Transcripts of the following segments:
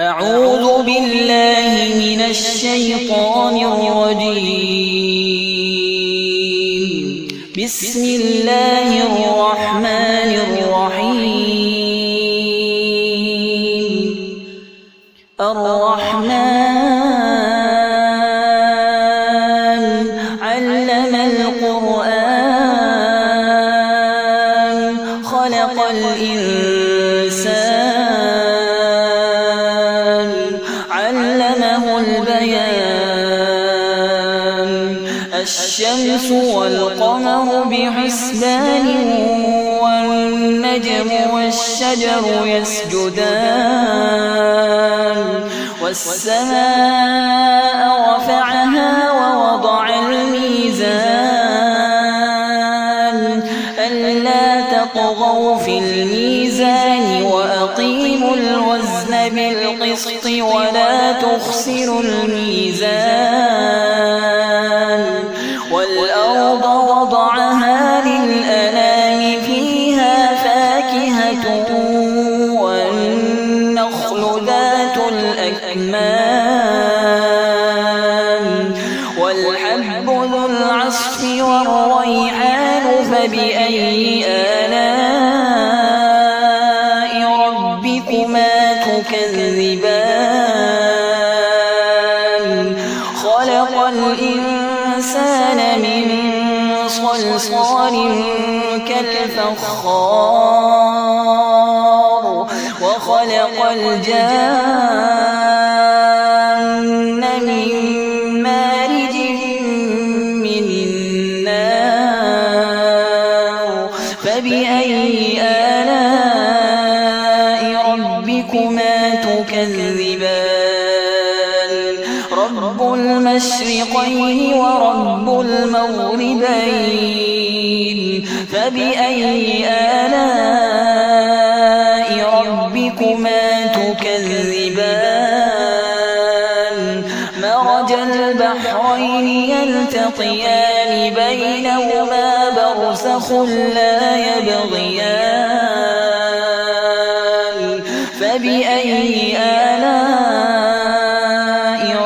أعوذ بالله من الشيطان الرجيم. بسم الله الرحمن الرحيم. الرحمن علم القرآن خلق الإنسان علمه البيان. الشمس والقمر بحسبان والنجم والشجر يسجدان. والسماء رفعها ووضع الميزان ألا تطغوا في الميزان وأقيموا الوزن بالقسط ولا تخسروا الميزان. والأرض وضعها للأنام فيها فاكهة والنخل ذات الأكمام والحب ذو العصف والريحان. فبأي آلاء ربكما تكذبان؟ خلق الإنسان من صلصال كالفخار وخلق الجان من مارج من نار. فبأي آلاء ربكما تكذبان؟ رب المشرقين ورب المغربين. فبأي آلاء ربكما تكذبان؟ مرج البحرين يلتقيان بينهما برزخ لا يبغيان. فبأي آلاء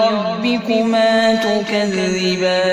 ربكما تكذبان؟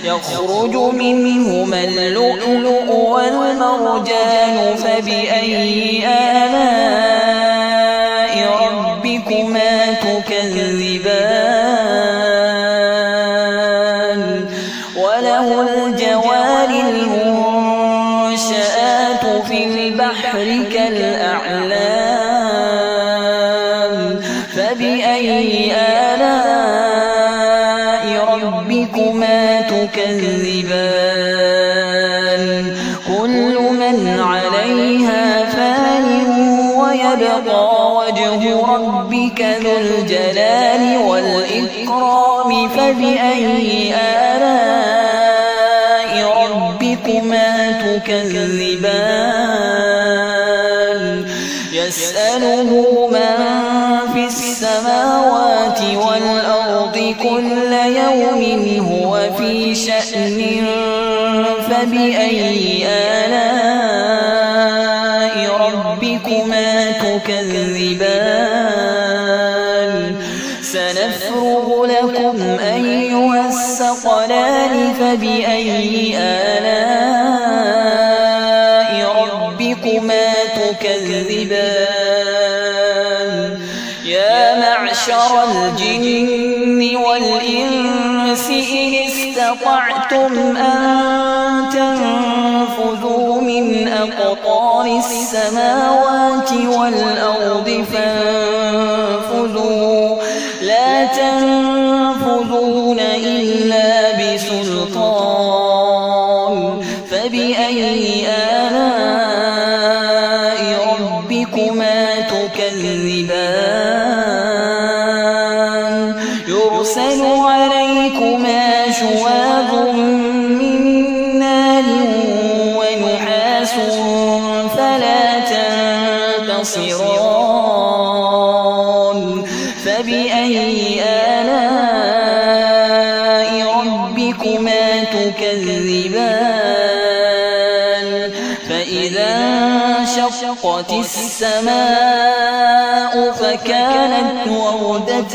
يخرج منهما اللؤلؤ والمرجان. فبأي آلاء ربكما تكذبان؟ وله الجوار المنشآت في البحر كالأعلام. فبأي آلاء ربكما تكذبان؟ كل من عليها فان ويبقى وجه ربك ذو الجلال والإكرام. فبأي آلاء ربكما تكذبان؟ يسأله من في السماوات والأرض كل يوم هو في شأن. فبأي آلاء ربكما تكذبان؟ سنفرغ لكم أيها الثقلان. فبأي آلاء ربكما تكذبان؟ يا معشر الجن والإنس إن استطعتم أن تنفذوا من أقطار السماوات والأرض فانفذوا لا تنفذون إلا بسلطان. فبأي آلاء ربكما تكذبان؟ يرسل عليكما شواظ من نار ونحاس فلا تنتصران. فبأي آلاء ربكما تكذبان؟ فإذا انشقت السماء فكانت وردة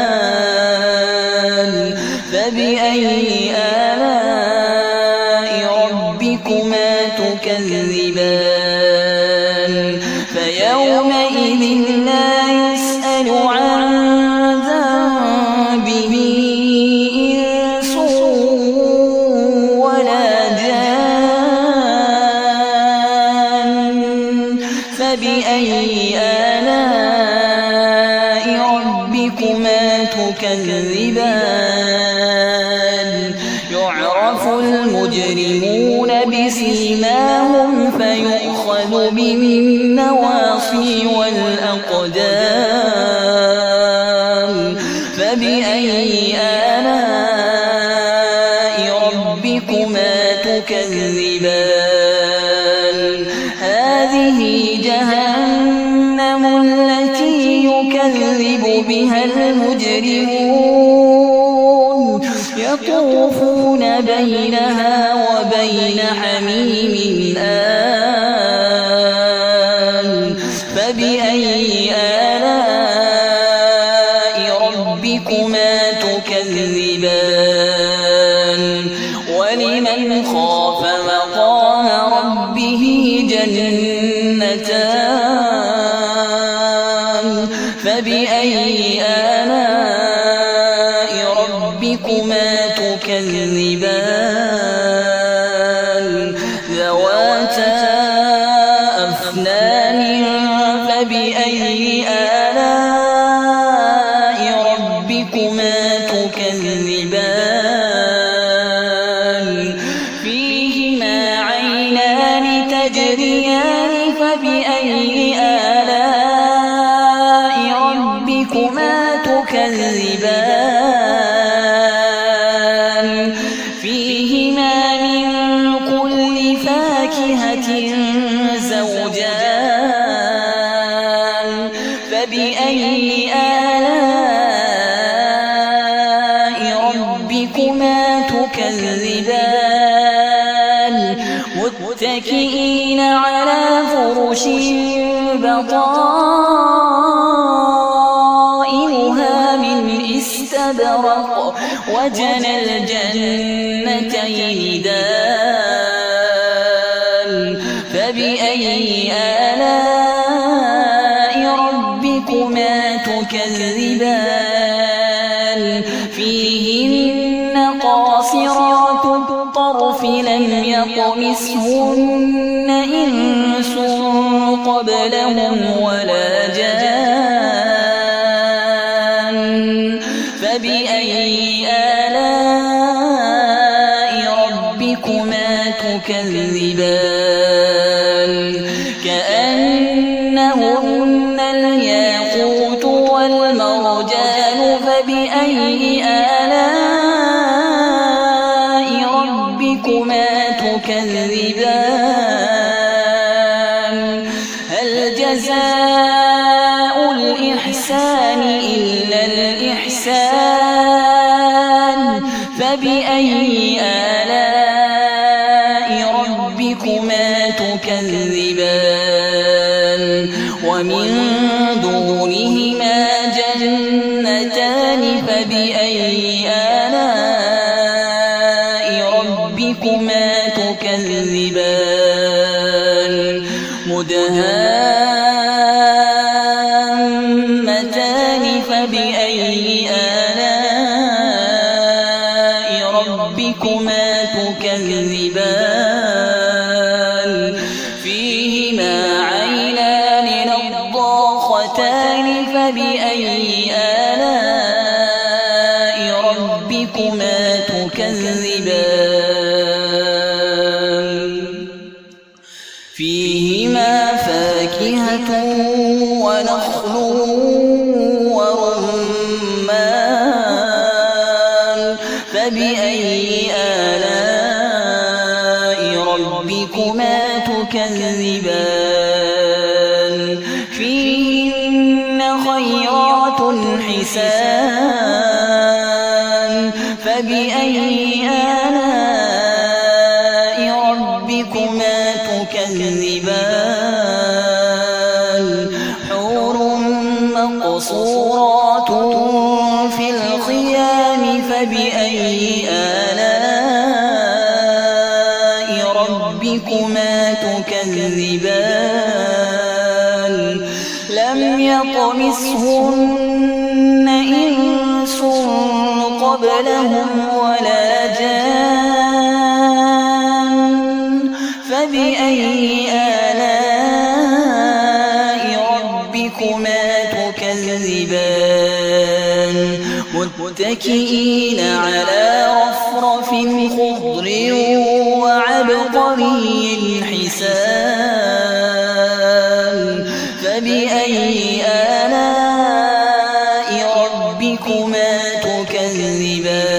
كالدهان فبأي آلاء ربكما تكذبان فيومئذ لا يسأل عن ذنبه إنس ولا جان فبأي آلاء ربكما تكذبان يعرف المجرمون بسيماهم فيؤخذ بالنواصي والأقدام فبأي آلاء ربكما تكذبان هذه جهنم التي يكذب بها المجرمون يطوفون بينها وبين حميم آن فبأي آلاء ربكما تكذبان ولمن خاف مقام ربه جنتان فبأي آلاء ربكما تكذبان ذواتا أفنان فبأي آلاء ربكما تكذبان فيهما عينان تجريان فبأي آلاء ربكما تكذبان فيهما من كل فاكهة زوجان فبأي آلاء ربكما تكذبان متكئين على فرش بطائنها من استبرق وجنى الجنتين دان فبأي آلاء ربكما تكذبان فيهن قاصرات الطرف لم يطمثهن إنس قبلهم ولا جان فبأي آلاء ربكما تكذبان كأنهن الياقوت والمرجان فبأي آلاء ربكما تكذبان هل جزاء الإحسان إلا الإحسان فبأي آلاء ربكما تكذبان ومن دونهما جنتان فبأي آلاء ربكما تكذبان مدهامتان فبأي آلاء ربكما تكذبان فيهما عينان نضاختان فبأي آلاء ربكما تكذبان فيهما فاكهة ونخل ورمان فبأي آلاء ربكما تكذبان فيهن خيرات حسان فبأي آلاء ربكما تكذبان تكذبان لم يطمثهن إنس قبلهم ولا جان فبأي آلاء ربكما تكذبان متكئين على رفرف خضر وعبقري حسان فبأي آلاء ربكما تكذبان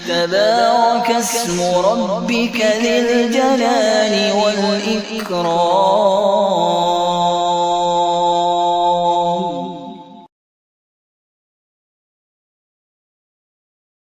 تبارك اسم ربك ذي الجلال والإكرام